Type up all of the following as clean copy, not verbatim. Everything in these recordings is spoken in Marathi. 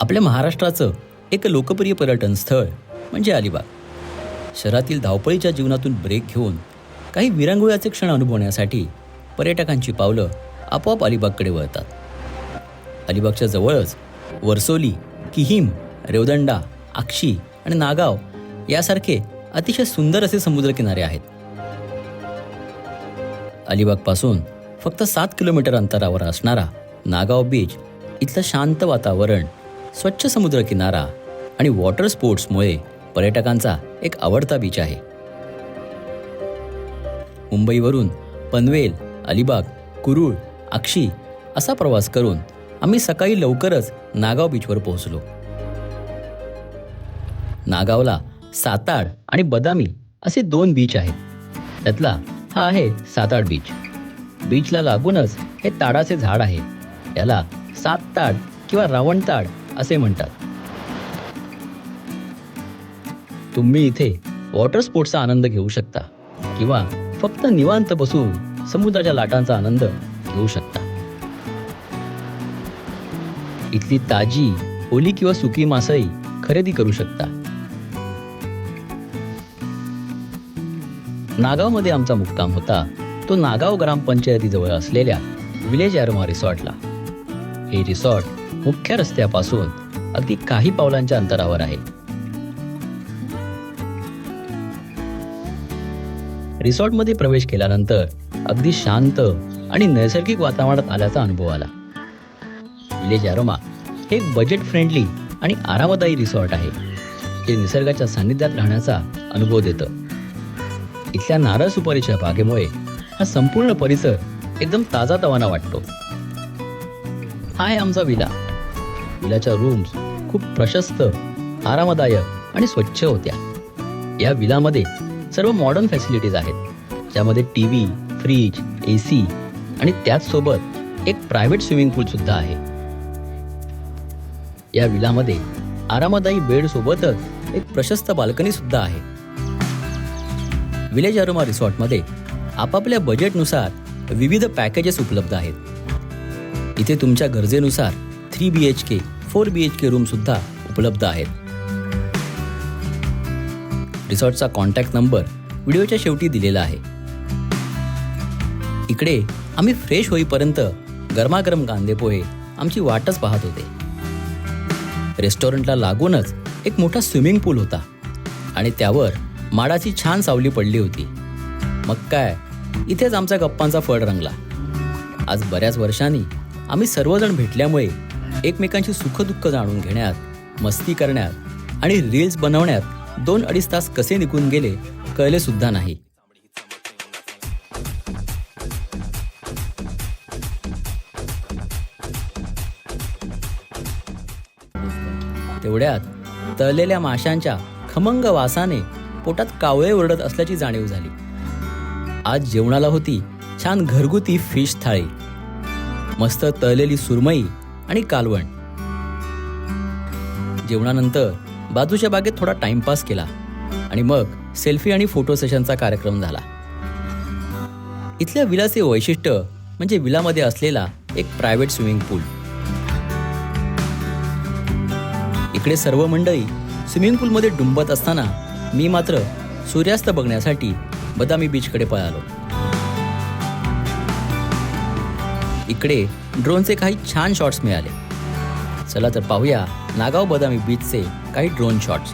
आपल्या महाराष्ट्राचं एक लोकप्रिय पर्यटन स्थळ म्हणजे अलिबाग. शहरातील धावपळीच्या जीवनातून ब्रेक घेऊन काही विरंगुळ्याचे क्षण अनुभवण्यासाठी पर्यटकांची पावलं आपोआप अलिबागकडे वळतात. अलिबागच्या जवळच वर्सोली, किहीम, रेवदंडा, आक्षी आणि नागाव यासारखे अतिशय सुंदर असे समुद्रकिनारे आहेत. अलिबागपासून फक्त 7 किलोमीटर अंतरावर असणारा नागाव बीच इथलं शांत वातावरण, स्वच्छ समुद्रकिनारा आणि वॉटर स्पोर्ट्समुळे पर्यटकांचा एक आवडता बीच आहे. मुंबईवरून पनवेल, अलिबाग, कुरुळ, आक्षी असा प्रवास करून आम्ही सकाळी लवकरच नागाव बीचवर पोहोचलो. नागावला साताड आणि बदामी असे 2 बीच आहेत. त्यातला हा आहे साताड बीच. बीचला लागूनच हे ताडाचे झाड आहे. याला सातताड किंवा रावणताड असे म्हणतात. तुम्ही इथे वॉटर स्पोर्ट्सचा आनंद घेऊ शकता किंवा फक्त निवांत बसून समुद्राच्या लाटांचा आनंद घेऊ शकता. इथली ताजी, ओली किंवा सुकी मासळी खरेदी करू शकता. नागावमध्ये आमचा मुक्काम होता तो नागाव ग्रामपंचायतीजवळ असलेल्या विलेज ॲरोमा रिसॉर्टला. हे रिसॉर्ट मुख्य रस्त्यापासून अगदी काही पावलांच्या अंतरावर आहे. रिसॉर्टमध्ये प्रवेश केल्यानंतर अगदी शांत आणि नैसर्गिक वातावरणात आल्याचा अनुभव आला. विलेज ॲरोमा हे एक बजेट फ्रेंडली आणि आरामदायी रिसॉर्ट आहे, जे निसर्गाच्या सान्निध्यात राहण्याचा अनुभव देतं. इथल्या नारळ सुपारीच्या बागेमुळे हा संपूर्ण परिसर एकदम ताजातवाना वाटतो. हा आहे आमचा विला. विलाच्या रूम्स खूप प्रशस्त, आरामदायक आणि स्वच्छ होत्या. या विलामध्ये सर्व मॉडर्न फॅसिलिटीज आहेत, ज्यामध्ये टीव्ही, फ्रीज, AC आणि त्याचसोबत एक प्रायव्हेट स्विमिंग पूल सुद्धा आहे. या विलामध्ये आरामदायी बेड सोबतच एक प्रशस्त बाल्कनी सुद्धा आहे. विलेज ॲरोमा रिसॉर्टमध्ये आपापल्या बजेटनुसार विविध पॅकेजेस उपलब्ध आहेत. इथे तुमच्या गरजेनुसार 3 BHK, 4 BHK रूम सुद्धा उपलब्ध आहेत. रिसॉर्टचा कॉन्टॅक्ट नंबर व्हिडिओच्या शेवटी दिलेला आहे. इकडे आम्ही फ्रेश होईपर्यंत गरमागरम कांदे पोहे आमची वाटच पाहत होते. रेस्टॉरंटला लागूनच एक मोठा स्विमिंग पूल होता आणि त्यावर माडाची छान सावली पडली होती. मग काय, इथेच आमच्या गप्पांचा फळ रंगला. आज बऱ्याच वर्षांनी आम्ही सर्वजण भेटल्यामुळे एकमेकांची सुखदुःख जाणून घेण्यात, मस्ती करण्यात आणि रील्स बनवण्यात 2-2.5 तास कसे निघून गेले कळले सुद्धा नाही. तेवढ्यात तळलेल्या माशांच्या खमंग वासाने पोटात कावळे ओरडत असल्याची जाणीव झाली. आज जेवणाला होती छान घरगुती फिश थाळी, मस्त तळलेली सुरमई आणि कालवण. जेवणानंतर बाजूच्या बागेत थोडा टाइमपास केला आणि मग सेल्फी आणि फोटो सेशनचा कार्यक्रम झाला. इथल्या विलाचे वैशिष्ट्य म्हणजे विलामध्ये असलेला एक प्रायव्हेट स्विमिंग पूल. इकडे सर्व मंडळी स्विमिंग पूलमध्ये डुंबत असताना मी मात्र सूर्यास्त बघण्यासाठी बदामी बीचकडे पळालो. इकडे ड्रोनचे काही छान शॉट्स मिळाले. चला तर पाहूया नागाव बदामी बीचचे काही ड्रोन शॉट्स.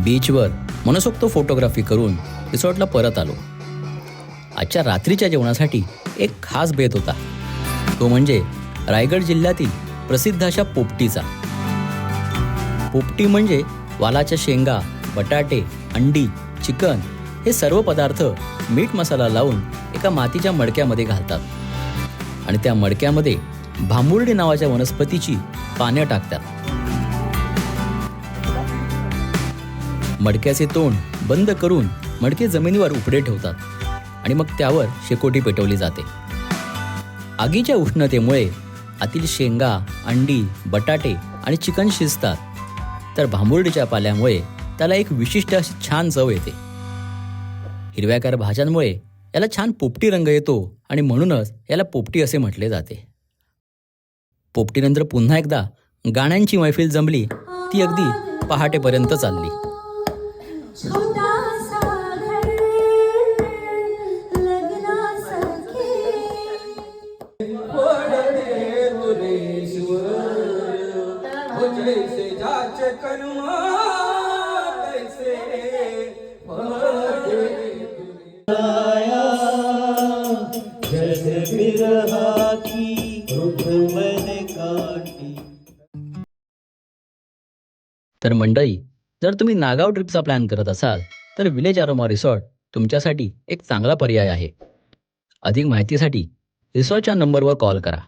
बीचवर मनसोक्त फोटोग्राफी करून रिसॉर्टला परत आलो. आजच्या रात्रीच्या जेवणासाठी एक खास बेत होता. तो म्हणजे रायगड जिल्ह्यातील प्रसिद्ध अशा पोपटीचा. पोपटी म्हणजे वालाच्या शेंगा, बटाटे, अंडी, चिकन हे सर्व पदार्थ मीठ मसाला लावून एका मातीच्या मडक्यामध्ये घालतात आणि त्या मडक्यामध्ये भांबुर्डी नावाच्या वनस्पतीची पाने टाकतात. मडक्याचे तोंड बंद करून मडके जमिनीवर उपडे ठेवतात आणि मग त्यावर शेकोटी पेटवली जाते. आगीच्या उष्णतेमुळे आतील शेंगा, अंडी, बटाटे आणि चिकन शिजतात, तर भांबुर्डीच्या पाल्यामुळे त्याला एक विशिष्ट अशी छान चव येते. हिरव्यागार भाज्यांमुळे याला छान पोपटी रंग येतो आणि म्हणूनच याला पोपटी असे म्हटले जाते. पोपटीनंतर पुन्हा एकदा गाण्यांची मैफिल जमली. ती अगदी पहाटेपर्यंत चालली. तर मंडळी, जर तुम्ही नागाव ट्रिपचा प्लॅन करत असाल तर विलेज अरोमा रिसॉर्ट तुमच्यासाठी एक चांगला पर्याय आहे. अधिक माहितीसाठी रिसॉर्टच्या नंबरवर कॉल करा.